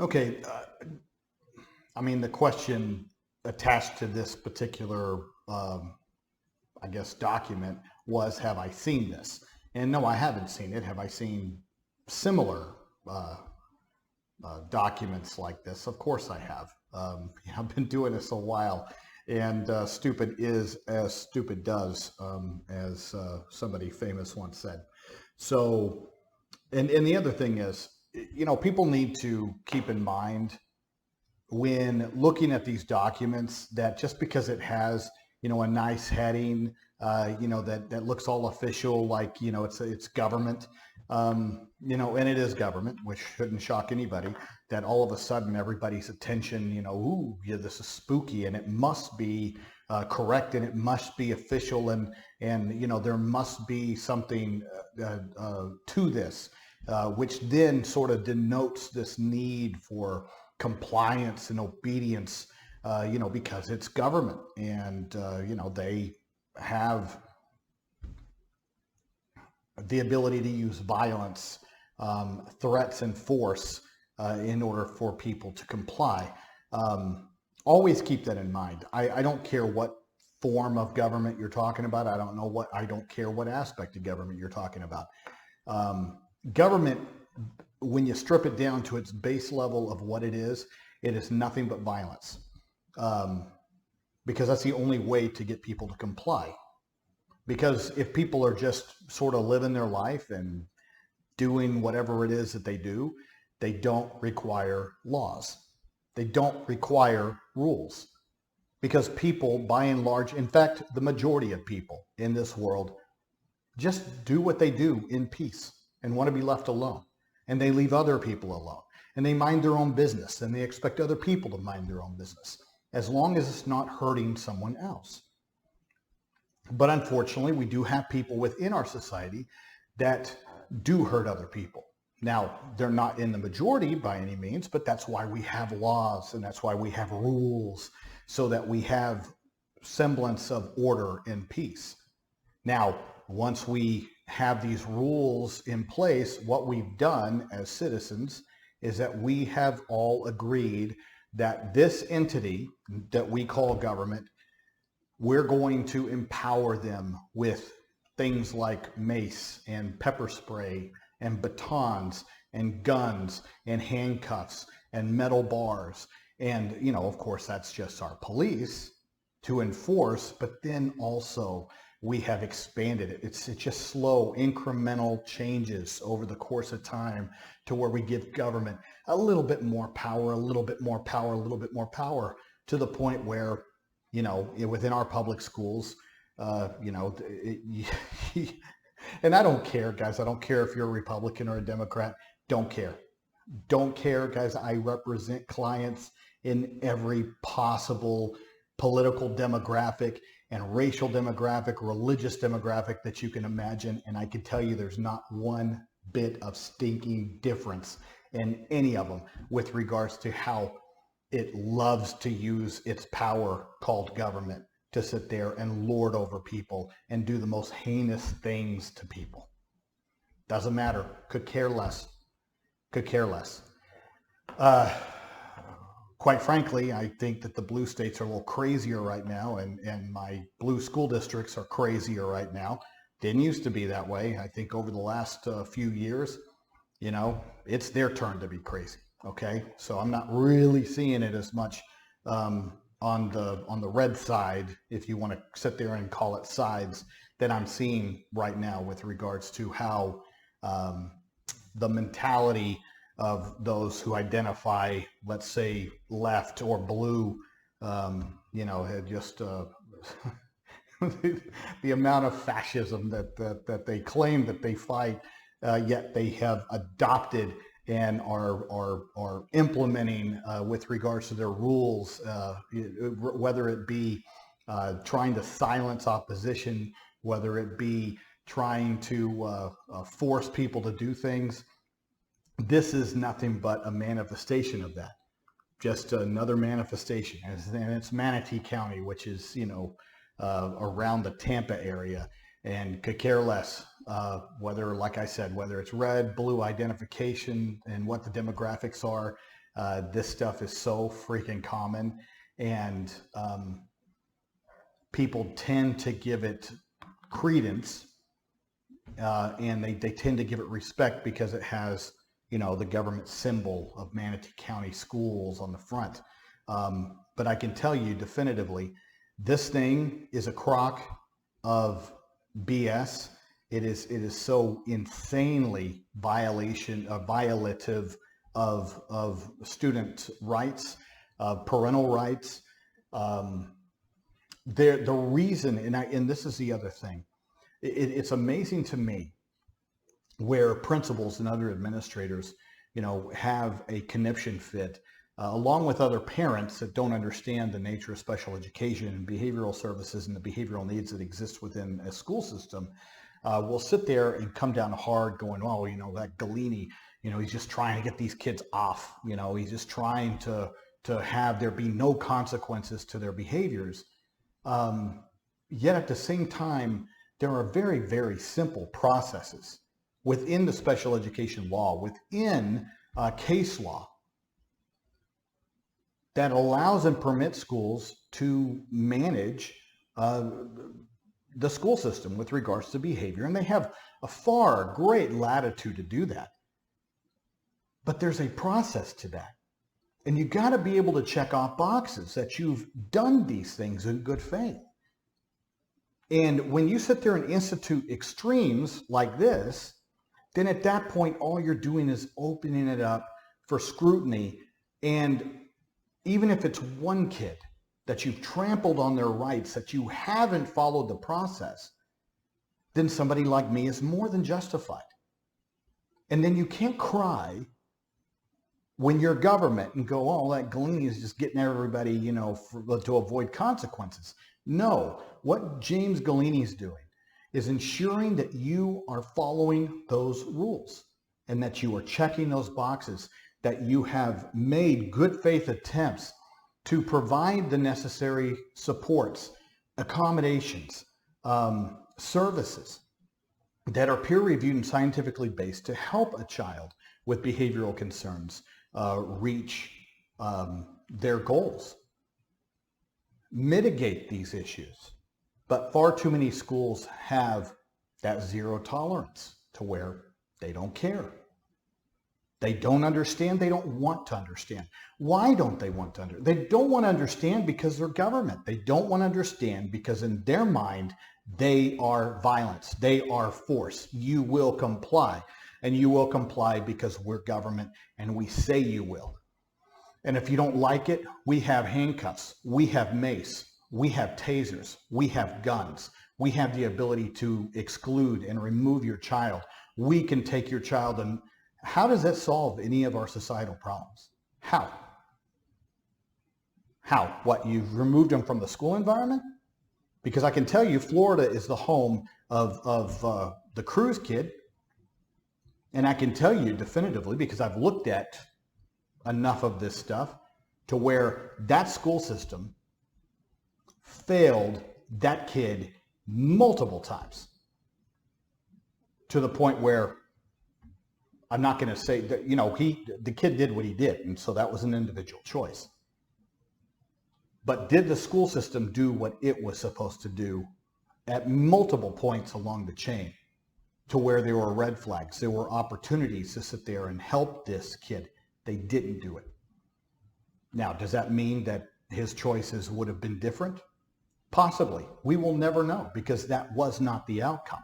Okay, I mean, the question attached to this particular, I guess, document was, have I seen this? And no, I haven't seen it. Have I seen similar uh, documents like this? Of course I have. I've been doing this a while, and stupid is as stupid does, as somebody famous once said. So, and the other thing is, people need to keep in mind when looking at these documents that just because it has a nice heading, that looks all official, like it's government, and it is government, which shouldn't shock anybody, that all of a sudden everybody's attention, ooh, yeah, this is spooky and it must be correct and it must be official, and there must be something to this, which then sort of denotes this need for compliance and obedience, because it's government, and they have the ability to use violence, threats, and force in order for people to comply. Always keep that in mind. I don't care what form of government you're talking about. I don't care what aspect of government you're talking about. Government, when you strip it down to its base level of what it is nothing but violence. Because that's the only way to get people to comply. Because if people are just sort of living their life and doing whatever it is that they do, they don't require laws. They don't require rules. Because people, by and large, in fact, the majority of people in this world just do what they do in peace and want to be left alone. And they leave other people alone. And they mind their own business, and they expect other people to mind their own business, as long as it's not hurting someone else. But unfortunately, we do have people within our society that do hurt other people. Now, they're not in the majority by any means, but that's why we have laws, and that's why we have rules, so that we have semblance of order and peace. Now, once we have these rules in place, what we've done as citizens is that we have all agreed that this entity that we call government, we're going to empower them with things like mace and pepper spray and batons and guns and handcuffs and metal bars. And, of course, that's just our police to enforce, but then also we have expanded it. It's just slow, incremental changes over the course of time to where we give government a little bit more power, a little bit more power, a little bit more power, to the point where, within our public schools, and I don't care, guys. I don't care if you're a Republican or a Democrat. Don't care. Don't care, guys. I represent clients in every possible political demographic and racial demographic, religious demographic that you can imagine. And I can tell you there's not one bit of stinking difference in any of them with regards to how it loves to use its power called government to sit there and lord over people and do the most heinous things to people. Doesn't matter. Could care less. Could care less. Quite frankly, I think that the blue states are a little crazier right now, and my blue school districts are crazier right now. Didn't used to be that way. I think over the last few years, it's their turn to be crazy. Okay, so I'm not really seeing it as much on the red side, if you want to sit there and call it sides, that I'm seeing right now with regards to how the mentality of those who identify, let's say, left or blue, had just the amount of fascism that they claim that they fight, yet they have adopted and are implementing with regards to their rules, whether it be trying to silence opposition, whether it be trying to force people to do things. This is nothing but a manifestation of that. Just another manifestation. And it's Manatee County, which is, around the Tampa area, and could care less whether, like I said, whether it's red, blue identification and what the demographics are. This stuff is so freaking common, and people tend to give it credence, and they tend to give it respect because it has, the government symbol of Manatee County Schools on the front. But I can tell you definitively, this thing is a crock of BS. It is so insanely violative of student rights, parental rights. The reason, and this is the other thing, it's amazing to me where principals and other administrators, have a conniption fit, along with other parents that don't understand the nature of special education and behavioral services and the behavioral needs that exist within a school system. Will sit there and come down hard going, oh, that Galini, he's just trying to get these kids off. He's just trying to have there be no consequences to their behaviors. Yet at the same time, there are very, very simple processes within the special education law, within case law, that allows and permits schools to manage the school system with regards to behavior. And they have a far great latitude to do that. But there's a process to that. And you got to be able to check off boxes that you've done these things in good faith. And when you sit there and institute extremes like this, then at that point, all you're doing is opening it up for scrutiny. And even if it's one kid that you've trampled on their rights, that you haven't followed the process, then somebody like me is more than justified. And then you can't cry when you're government and go, oh, that Galini is just getting everybody, to avoid consequences. No, what James Galini is doing is ensuring that you are following those rules and that you are checking those boxes, that you have made good faith attempts to provide the necessary supports, accommodations, services that are peer-reviewed and scientifically based to help a child with behavioral concerns reach their goals, mitigate these issues. But far too many schools have that zero tolerance to where they don't care. They don't understand. They don't want to understand. Why don't they want to understand? They don't want to understand because they're government. They don't want to understand because in their mind, they are violence. They are force. You will comply. And you will comply because we're government and we say you will. And if you don't like it, we have handcuffs. We have mace. We have tasers. We have guns. We have the ability to exclude and remove your child. We can take your child. And how does that solve any of our societal problems? How? How? What, you've removed them from the school environment? Because I can tell you, Florida is the home of the Cruz kid. And I can tell you definitively, because I've looked at enough of this stuff, to where that school system failed that kid multiple times. To the point where I'm not going to say that, the kid did what he did. And so that was an individual choice. But did the school system do what it was supposed to do at multiple points along the chain, to where there were red flags? There were opportunities to sit there and help this kid. They didn't do it. Now, does that mean that his choices would have been different? Possibly. We will never know, because that was not the outcome.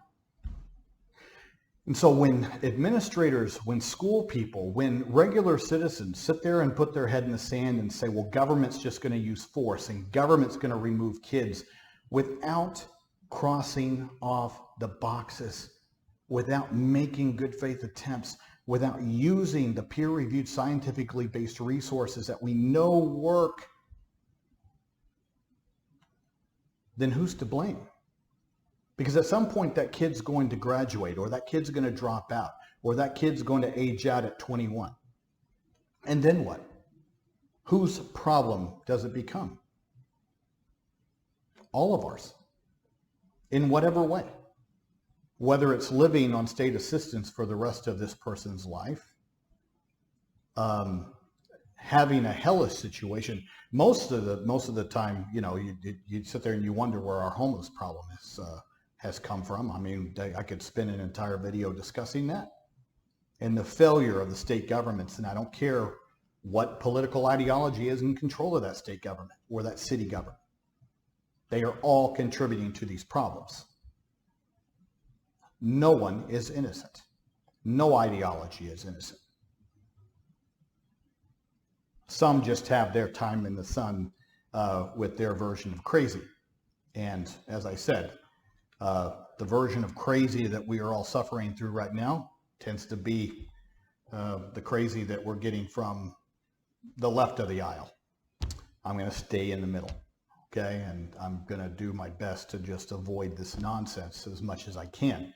And so when administrators, when school people, when regular citizens sit there and put their head in the sand and say, well, government's just going to use force and government's going to remove kids, without crossing off the boxes, without making good faith attempts, without using the peer-reviewed, scientifically based resources that we know work, then who's to blame? Because at some point that kid's going to graduate, or that kid's going to drop out, or that kid's going to age out at 21. And then what? Whose problem does it become? All of ours. In whatever way. Whether it's living on state assistance for the rest of this person's life, having a hellish situation. Most of the time, you know, you sit there and you wonder where our homeless problem has come from. I mean, I could spend an entire video discussing that and the failure of the state governments. And I don't care what political ideology is in control of that state government or that city government. They are all contributing to these problems. No one is innocent. No ideology is innocent. Some just have their time in the sun with their version of crazy. And as I said, the version of crazy that we are all suffering through right now tends to be the crazy that we're getting from the left of the aisle. I'm going to stay in the middle, okay? And I'm going to do my best to just avoid this nonsense as much as I can,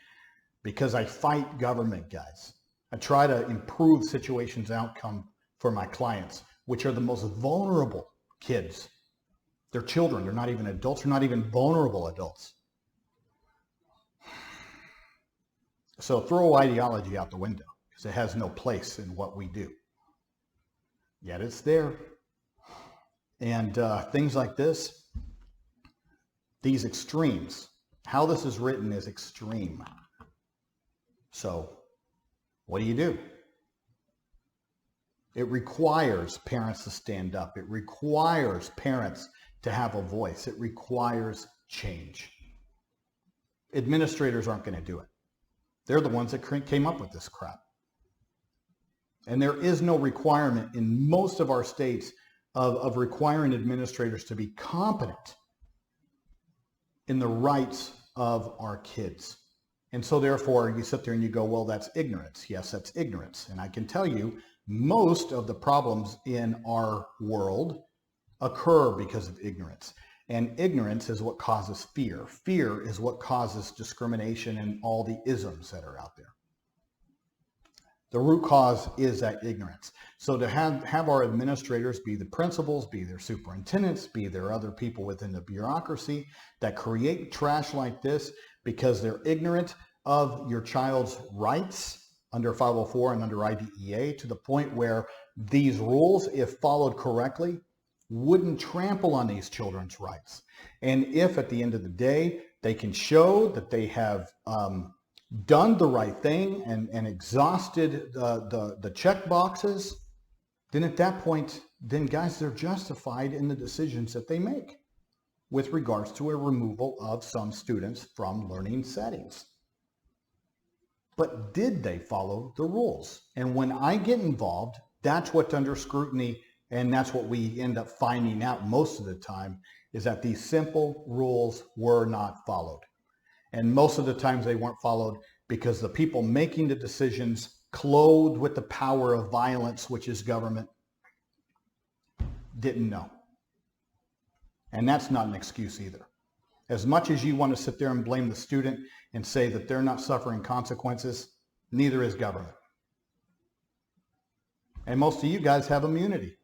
because I fight government, guys. I try to improve situations outcome for my clients, which are the most vulnerable kids. They're children. They're not even adults. They're not even vulnerable adults. So throw ideology out the window, because it has no place in what we do. Yet it's there. And things like this, these extremes, how this is written is extreme. So what do? It requires parents to stand up. It requires parents to have a voice. It requires change. Administrators aren't going to do it. They're the ones that came up with this crap. And there is no requirement in most of our states of requiring administrators to be competent in the rights of our kids. And so therefore you sit there and you go, well, that's ignorance. Yes, that's ignorance. And I can tell you most of the problems in our world occur because of ignorance. And ignorance is what causes fear. Fear is what causes discrimination and all the isms that are out there. The root cause is that ignorance. So to have our administrators be the principals, be their superintendents, be there other people within the bureaucracy that create trash like this because they're ignorant of your child's rights under 504 and under IDEA, to the point where these rules, if followed correctly, wouldn't trample on these children's rights. And if at the end of the day, they can show that they have done the right thing and exhausted the check boxes, then at that point, then guys, they're justified in the decisions that they make with regards to a removal of some students from learning settings. But did they follow the rules? And when I get involved, that's what's under scrutiny, and that's what we end up finding out most of the time, is that these simple rules were not followed. And most of the times they weren't followed because the people making the decisions, clothed with the power of violence, which is government, didn't know. And that's not an excuse either. As much as you want to sit there and blame the student and say that they're not suffering consequences, neither is government. And most of you guys have immunity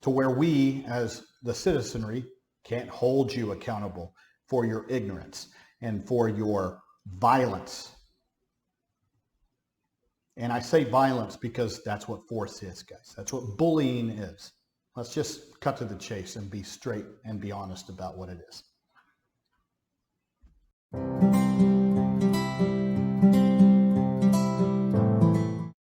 to where we, as the citizenry, can't hold you accountable for your ignorance and for your violence. And I say violence because that's what force is, guys. That's what bullying is. Let's just cut to the chase and be straight and be honest about what it is.